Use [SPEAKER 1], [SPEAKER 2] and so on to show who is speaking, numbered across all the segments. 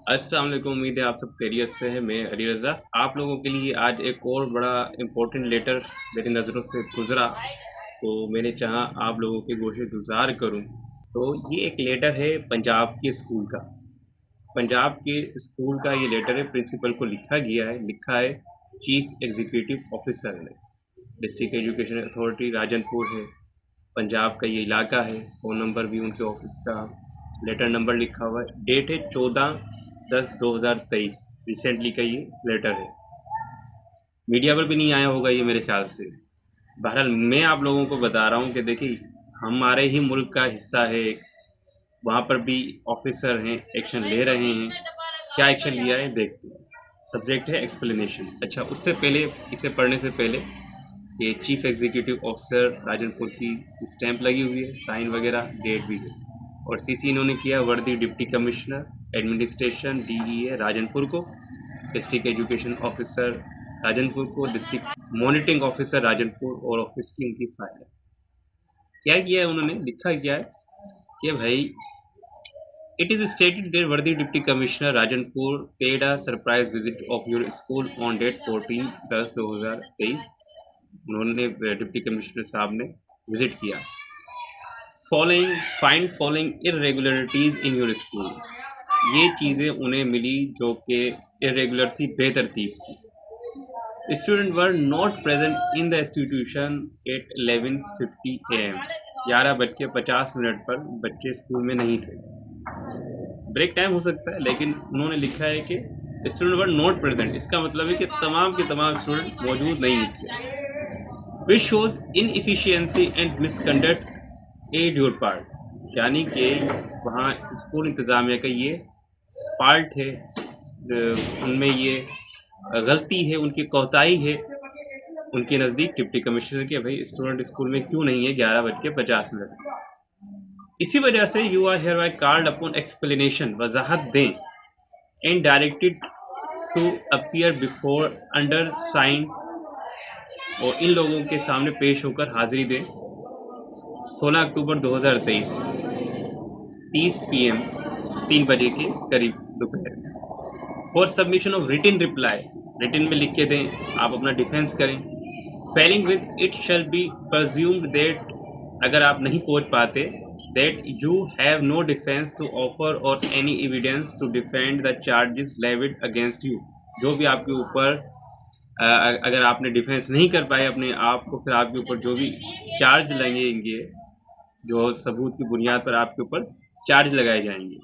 [SPEAKER 1] अस्सलाम वालेकुम। उम्मीद है आप सब खैरियत से हैं। मैं अली रज़ा आप लोगों के लिए आज एक और बड़ा इम्पोर्टेंट लेटर मेरी नज़रों से गुज़रा, तो मैंने चाहा आप लोगों के गोशे गुज़ार करूँ। तो ये एक लेटर है पंजाब के स्कूल का। पंजाब के स्कूल का ये लेटर है, प्रिंसिपल को लिखा है चीफ एग्ज़ीक्यूटिव ऑफ़िसर ने। डिस्ट्रिक्ट एजुकेशन अथॉरिटी राजनपुर है, पंजाब का ये इलाका है। फ़ोन नंबर भी उनके ऑफ़िस का, लेटर नंबर लिखा हुआ है। डेट है 14/10/2023। रिसेंटली का ये लेटर है। मीडिया पर भी नहीं आया होगा ये मेरे ख्याल से। बहरहाल मैं आप लोगों को बता रहा हूँ कि देखिए, हमारे ही मुल्क का हिस्सा है एक, वहाँ पर भी ऑफिसर हैं, एक्शन ले रहे हैं। क्या एक्शन लिया है देखते हैं। सब्जेक्ट है एक्सप्लेनेशन। अच्छा, उससे पहले, इसे पढ़ने से पहले, ये चीफ एग्जीक्यूटिव ऑफिसर राजनपुर की स्टैंप लगी हुई है, साइन वगैरह, डेट भी है। और सीसी इन्होंने किया वर्दी deputy commissioner administration DEA Rajanpur को, डिस्ट्रिक्ट एजुकेशन ऑफिसर राजनपुर को, डिस्ट्रिक्ट मॉनिटरिंग ऑफिसर राजनपुर, और ऑफिस की इनकी फाइल है। क्या किया है उन्होंने, लिखा क्या है कि भाई, it is stated that worthy Deputy Commissioner Rajanpur paid a surprise visit of your school on date 14/10/2023। उन्होंने डिप्टी कमिश्नर साहब ने विजिट किया। Following irregularities in your school. ये चीज़ें उन्हें मिली जो कि इरेगुलर थी, बेतरतीब थी। Student were not present in the institution at 11:50 AM। 11:50 पर बच्चे स्कूल में नहीं थे। ब्रेक टाइम हो सकता है, लेकिन उन्होंने लिखा है कि स्टूडेंट वर नॉट प्रेजेंट। इसका मतलब है कि तमाम के तमाम स्टूडेंट मौजूद नहीं थे। Which shows inefficiency and misconduct at your part. यानी कि वहाँ स्कूल इंतज़ामिया का ये पार्ट है, उनमें ये गलती है, उनकी कोताही है उनके नज़दीक डिप्टी कमिश्नर के, भाई स्टूडेंट स्कूल में क्यों नहीं है 11:50। इसी वजह से you are hereby called upon explanation, वजाहत दें, and directed to appear before under sign, और इन लोगों के सामने पेश होकर हाजिरी दें 16 अक्टूबर 2023 30 PM 3 बजे के करीब दोपहर में। For submission of written reply, written में लिख के दें, आप अपना डिफेंस करें। Failing with it shall be presumed that, अगर आप नहीं पहुंच पाते, that you have no defence to offer और any evidence to defend the charges levied against you. जो भी आपके ऊपर अगर आपने डिफेंस नहीं कर पाए अपने आप को, फिर आपके ऊपर जो भी चार्ज लगेंगे, जो सबूत की बुनियाद पर आपके ऊपर चार्ज लगाए जाएंगे।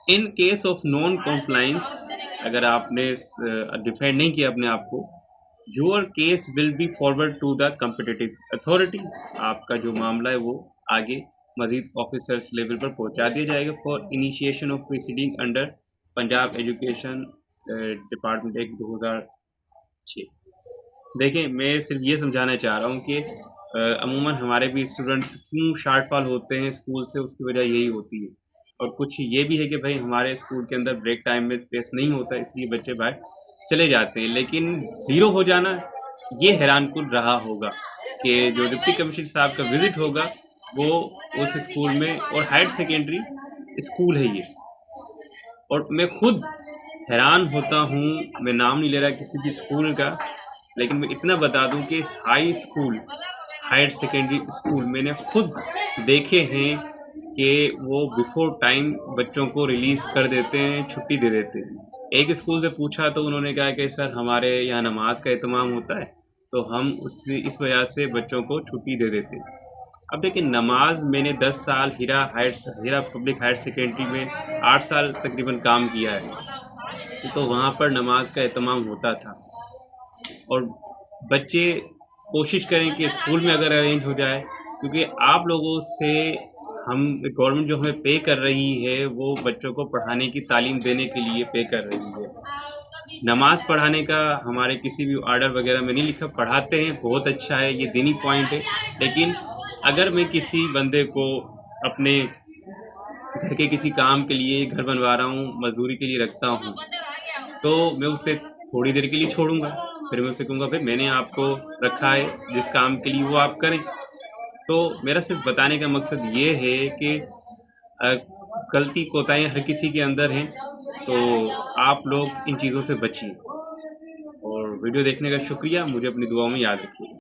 [SPEAKER 1] In case of non compliance, अगर आपने डिफेंड नहीं किया अपने आप को, your case will be forward to the competitive authority. आपका जो मामला है वो आगे मजीद ऑफिसर्स लेवल पर पहुंचा दिया जाएगा for initiation of proceeding under Punjab education department act 2006। देखें, मैं सिर्फ ये समझाना चाह रहा हूँ कि अमूमन हमारे भी स्टूडेंट्स क्यों शॉर्टफॉल होते हैं स्कूल से, उसकी वजह यही होती है। और कुछ ये भी है कि भाई हमारे स्कूल के अंदर ब्रेक टाइम में स्पेस नहीं होता, इसलिए बच्चे बाहर चले जाते हैं। लेकिन ज़ीरो हो जाना ये हैरानकुन रहा होगा कि जो डिप्टी कमिश्नर साहब का विजिट होगा वो उस स्कूल में, और हायर सेकेंडरी स्कूल है ये, और मैं खुद हैरान होता हूँ। मैं नाम नहीं ले रहा किसी भी स्कूल का, लेकिन मैं इतना बता दूं कि high school, higher secondary school मैंने खुद देखे हैं कि वो बिफोर टाइम बच्चों को रिलीज कर देते हैं, छुट्टी दे देते हैं। एक स्कूल से पूछा तो उन्होंने कहा कि सर हमारे यहाँ नमाज का एहतमाम होता है, तो हम उससे इस वजह से बच्चों को छुट्टी दे देते हैं। अब देखिए, नमाज मैंने 10 साल हीरा पब्लिक हायर सेकेंडरी में 8 साल तकरीबन काम किया है, तो वहाँ पर नमाज का एहतमाम होता था। और बच्चे कोशिश करें कि स्कूल में अगर अरेंज हो जाए, क्योंकि आप लोगों से हम, गवर्नमेंट जो हमें पे कर रही है वो बच्चों को पढ़ाने की, तालीम देने के लिए पे कर रही है। नमाज पढ़ाने का हमारे किसी भी ऑर्डर वगैरह में नहीं लिखा, पढ़ाते हैं, बहुत अच्छा है, ये दीनी पॉइंट है। लेकिन अगर मैं किसी बंदे को अपने घर के किसी काम के लिए, घर बनवा रहा हूँ, मजदूरी के लिए रखता हूँ, तो मैं उसे थोड़ी देर के लिए छोड़ूंगा, फिर मैं उसे कहूँगा भाई मैंने आपको रखा है जिस काम के लिए वो आप करें। तो मेरा सिर्फ बताने का मकसद ये है कि गलती कोताहियाँ हर किसी के अंदर हैं, तो आप लोग इन चीज़ों से बचिए और वीडियो देखने का शुक्रिया, मुझे अपनी दुआओं में याद रखिए।